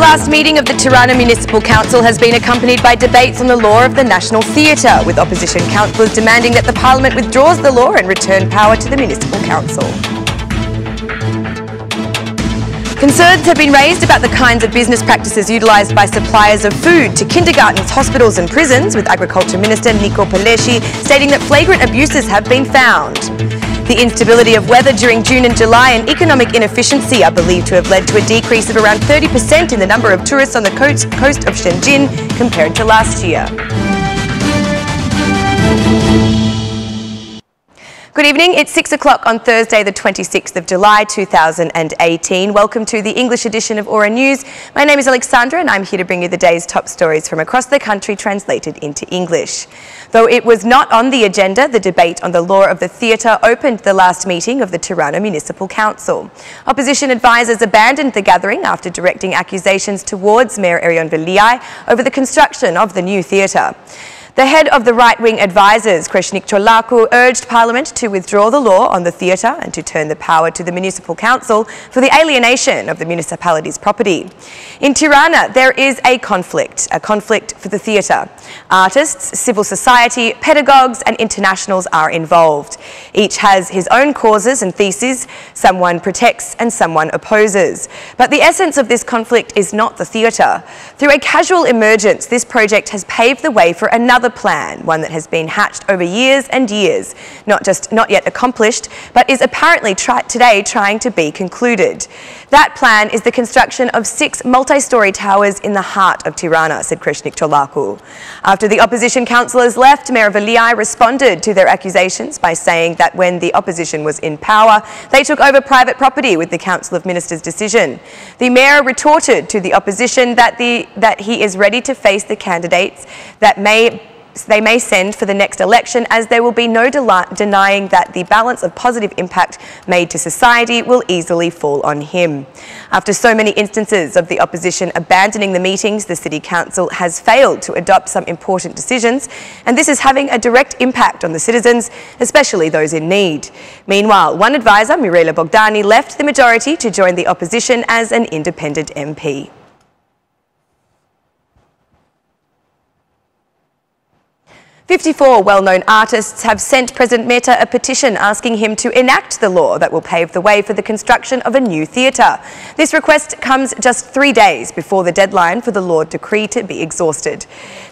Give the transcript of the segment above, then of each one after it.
last meeting of the Tirana Municipal Council has been accompanied by debates on the law of the National Theatre, with opposition councillors demanding that the Parliament withdraws the law and return power to the Municipal Council. Concerns have been raised about the kinds of business practices utilised by suppliers of food to kindergartens, hospitals and prisons, with Agriculture Minister Peleshi stating that flagrant abuses have been found. The instability of weather during June and July and economic inefficiency are believed to have led to a decrease of around 30% in the number of tourists on the coast of Shëngjin compared to last year. Good evening, it's 6 o'clock on Thursday the 26th of July 2018. Welcome to the English edition of Aura News. My name is Alexandra and I'm here to bring you the day's top stories from across the country translated into English. Though it was not on the agenda, the debate on the law of the theatre opened the last meeting of the Tirana Municipal Council. Opposition advisers abandoned the gathering after directing accusations towards Mayor Erion Veliai over the construction of the new theatre. The head of the right-wing advisers, Kreshnik Cholaku, urged Parliament to withdraw the law on the theatre and to turn the power to the Municipal Council for the alienation of the municipality's property. In Tirana, there is a conflict for the theatre. Artists, civil society, pedagogues and internationals are involved. Each has his own causes and theses. Someone protects and someone opposes. But the essence of this conflict is not the theatre. Through a casual emergence, this project has paved the way for another plan, one that has been hatched over years and years, not yet accomplished, but is apparently today trying to be concluded. That plan is the construction of 6 multi-storey towers in the heart of Tirana, said Kreshnik Cholaku. After the opposition councillors left, Mayor Veliai responded to their accusations by saying that when the opposition was in power, they took over private property with the Council of Ministers' decision. The mayor retorted to the opposition that he is ready to face the candidates that they may send for the next election, as there will be no denying that the balance of positive impact made to society will easily fall on him. After so many instances of the opposition abandoning the meetings, the City Council has failed to adopt some important decisions, and this is having a direct impact on the citizens, especially those in need. Meanwhile, one advisor, Mirela Bogdani, left the majority to join the opposition as an independent MP. 54 well-known artists have sent President Meta a petition asking him to enact the law that will pave the way for the construction of a new theatre. This request comes just 3 days before the deadline for the law decree to be exhausted.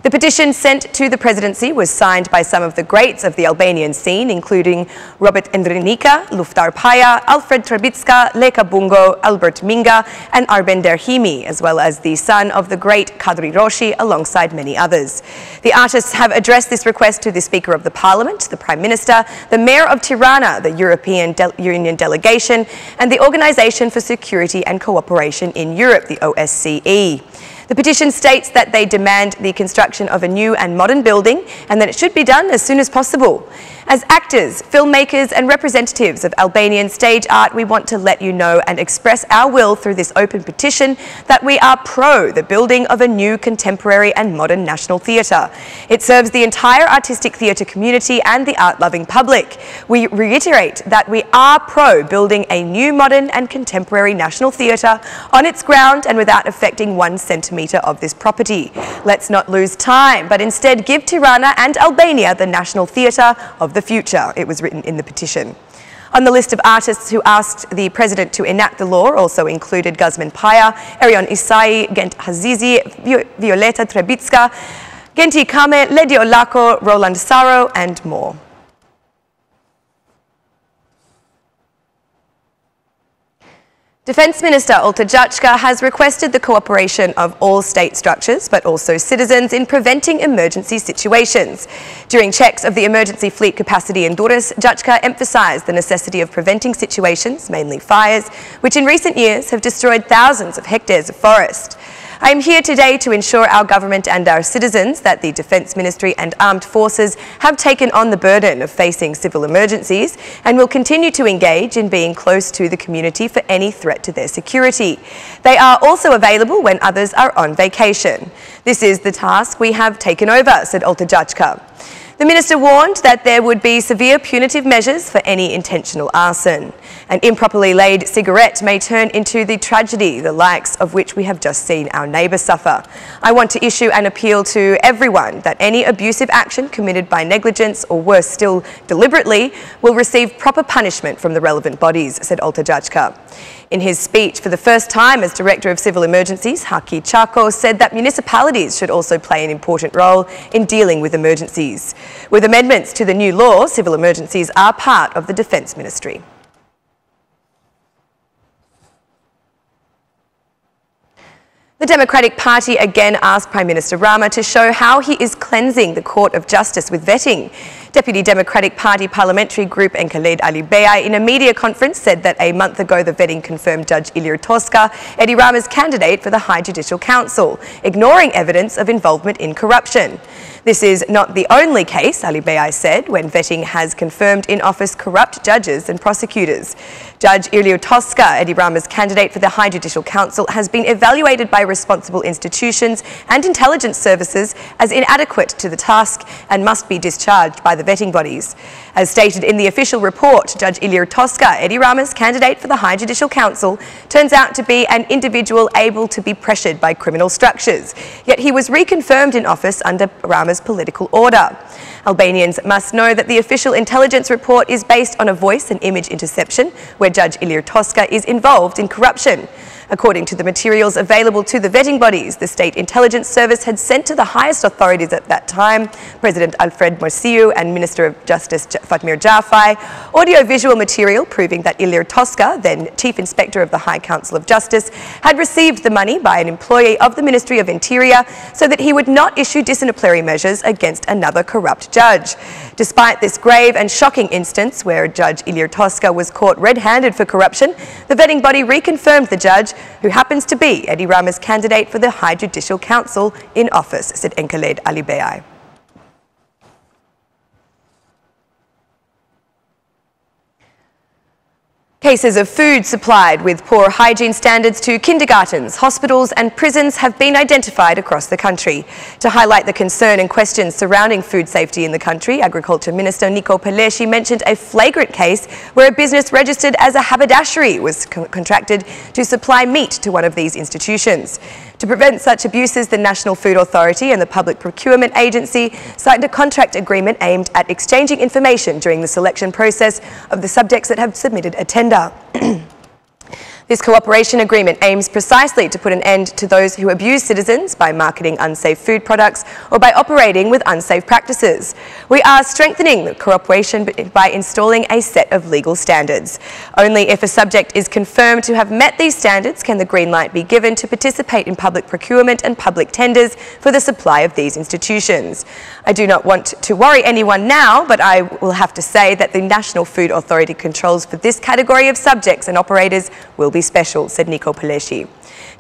The petition sent to the presidency was signed by some of the greats of the Albanian scene, including Robert Endrinika, Luftar Paya, Alfred Trebitska, Leka Bungo, Albert Minga and Arben Derhimi, as well as the son of the great Kadri Roshi, alongside many others. The artists have addressed this request to the Speaker of the Parliament, the Prime Minister, the Mayor of Tirana, the European Union Delegation and the Organisation for Security and Cooperation in Europe, the OSCE. The petition states that they demand the construction of a new and modern building and that it should be done as soon as possible. As actors, filmmakers and representatives of Albanian stage art, we want to let you know and express our will through this open petition that we are pro the building of a new contemporary and modern national theatre. It serves the entire artistic theatre community and the art-loving public. We reiterate that we are pro building a new modern and contemporary national theatre on its ground and without affecting 1 centimetre of this property. Let's not lose time, but instead give Tirana and Albania the national theatre of the future, it was written in the petition. On the list of artists who asked the President to enact the law also included Guzman Paya, Erion Isai, Gent Hazizi, Violeta Trebitska, Genti Kame, Ledi Olako, Roland Saro and more. Defence Minister Olta Jachka has requested the cooperation of all state structures, but also citizens, in preventing emergency situations. During checks of the emergency fleet capacity in Durrës, Jachka emphasised the necessity of preventing situations, mainly fires, which in recent years have destroyed thousands of hectares of forest. I am here today to ensure our government and our citizens that the Defence Ministry and Armed Forces have taken on the burden of facing civil emergencies and will continue to engage in being close to the community for any threat to their security. They are also available when others are on vacation. This is the task we have taken over, said Olta Jachka. The minister warned that there would be severe punitive measures for any intentional arson. An improperly laid cigarette may turn into the tragedy, the likes of which we have just seen our neighbour suffer. I want to issue an appeal to everyone that any abusive action committed by negligence or worse still deliberately will receive proper punishment from the relevant bodies, said Oltajachka. In his speech for the first time as Director of Civil Emergencies, Haki Chako said that municipalities should also play an important role in dealing with emergencies. With amendments to the new law, civil emergencies are part of the Defence Ministry. The Democratic Party again asked Prime Minister Rama to show how he is cleansing the Court of Justice with vetting. Deputy Democratic Party Parliamentary Group Enkaled Ali Bey in a media conference said that a month ago the vetting confirmed Judge Ilir Tosca, Eddie Rama's candidate for the High Judicial Council, ignoring evidence of involvement in corruption. This is not the only case, Ali Bey said, when vetting has confirmed in-office corrupt judges and prosecutors. Judge Ilir Tosca, Eddie Rama's candidate for the High Judicial Council, has been evaluated by responsible institutions and intelligence services as inadequate to the task and must be discharged by the vetting bodies. As stated in the official report, Judge Ilir Tosca, Eddie Rama's candidate for the High Judicial Council, turns out to be an individual able to be pressured by criminal structures, yet he was reconfirmed in office under Rama's political order. Albanians must know that the official intelligence report is based on a voice and image interception where Judge Ilir Tosca is involved in corruption. According to the materials available to the vetting bodies, the State Intelligence Service had sent to the highest authorities at that time, President Alfred Morsiu and Minister of Justice Fatmir Jafai, audio-visual material proving that Ilir Tosca, then Chief Inspector of the High Council of Justice, had received the money by an employee of the Ministry of Interior so that he would not issue disciplinary measures against another corrupt judge. Despite this grave and shocking instance where Judge Ilir Tosca was caught red-handed for corruption, the vetting body reconfirmed the judge, who happens to be Eddie Rama's candidate for the High Judicial Council, in office, said Enkaled Ali Bey. Cases of food supplied with poor hygiene standards to kindergartens, hospitals and prisons have been identified across the country. To highlight the concern and questions surrounding food safety in the country, Agriculture Minister Nico Peleshi mentioned a flagrant case where a business registered as a haberdashery was contracted to supply meat to one of these institutions. To prevent such abuses, the National Food Authority and the Public Procurement Agency signed a contract agreement aimed at exchanging information during the selection process of the subjects that have submitted a tender. This cooperation agreement aims precisely to put an end to those who abuse citizens by marketing unsafe food products or by operating with unsafe practices. We are strengthening the cooperation by installing a set of legal standards. Only if a subject is confirmed to have met these standards can the green light be given to participate in public procurement and public tenders for the supply of these institutions. I do not want to worry anyone now, but I will have to say that the National Food Authority controls for this category of subjects and operators will be special, said Nico Peleshi.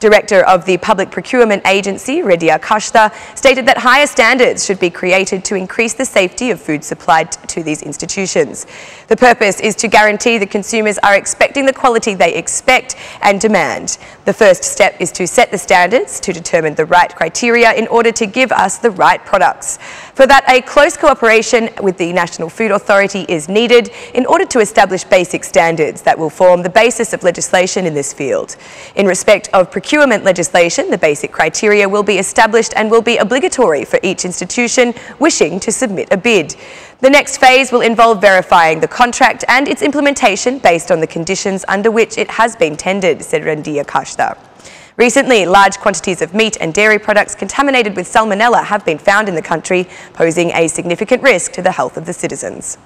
Director of the Public Procurement Agency, Redia Kashta, stated that higher standards should be created to increase the safety of food supplied to these institutions. The purpose is to guarantee that consumers are expecting the quality they expect and demand. The first step is to set the standards to determine the right criteria in order to give us the right products. For that, a close cooperation with the National Food Authority is needed in order to establish basic standards that will form the basis of legislation in this field. In respect of procurement legislation, the basic criteria will be established and will be obligatory for each institution wishing to submit a bid. The next phase will involve verifying the contract and its implementation based on the conditions under which it has been tendered, said Randia Kashta. Recently, large quantities of meat and dairy products contaminated with salmonella have been found in the country, posing a significant risk to the health of the citizens.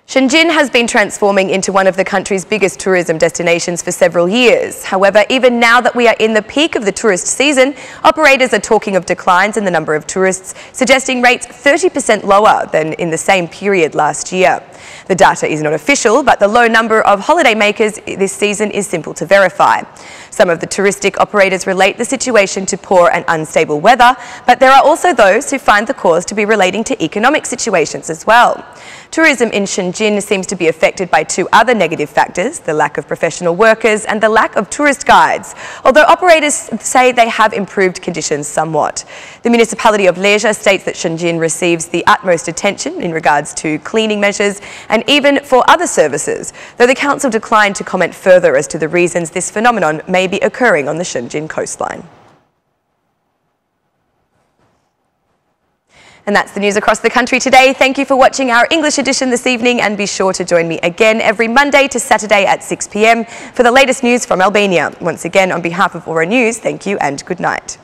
Shëngjin has been transforming into one of the country's biggest tourism destinations for several years. However, even now that we are in the peak of the tourist season, operators are talking of declines in the number of tourists, suggesting rates 30% lower than in the same period last year. The data is not official, but the low number of holidaymakers this season is simple to verify. Some of the touristic operators relate the situation to poor and unstable weather, but there are also those who find the cause to be relating to economic situations as well. Tourism in Shëngjin seems to be affected by two other negative factors, the lack of professional workers and the lack of tourist guides, although operators say they have improved conditions somewhat. The municipality of Peleshi states that Shëngjin receives the utmost attention in regards to cleaning measures and even for other services, though the council declined to comment further as to the reasons this phenomenon may be occurring on the Shëngjin coastline. And that's the news across the country today. Thank you for watching our English edition this evening, and be sure to join me again every Monday to Saturday at 6 p.m. for the latest news from Albania. Once again, on behalf of Aura News, thank you and good night.